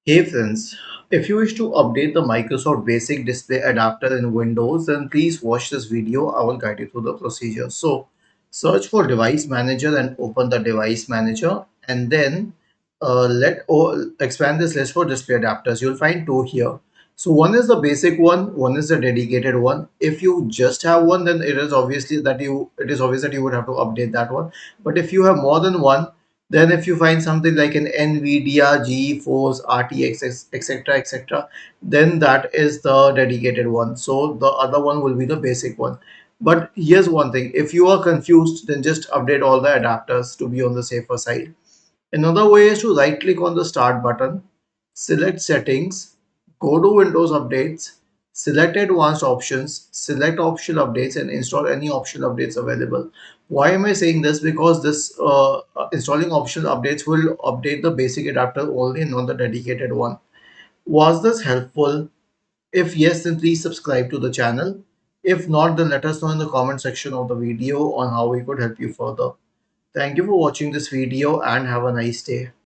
Hey friends, if you wish to update the Microsoft Basic Display Adapter in Windows, then please watch this video. I will guide you through the procedure. So, search for Device Manager and open the Device Manager, and then expand this list for display adapters. You'll find two here. So one is the basic one is the dedicated one. If you just have one, then it is obvious that you would have to update that one. But if you have more than one, then if you find something like an NVIDIA, GeForce, RTX, etc., etc., then that is the dedicated one. So the other one will be the basic one. But here's one thing: if you are confused, then just update all the adapters to be on the safer side. Another way is to right click on the start button, select settings, go to Windows Updates, select advanced options, select optional updates, and install any optional updates available. Why am I saying this? Because this installing optional updates will update the basic adapter only, not the dedicated one. Was this helpful? If yes, then please subscribe to the channel. If not, then let us know in the comment section of the video on how we could help you further. Thank you for watching this video and have a nice day.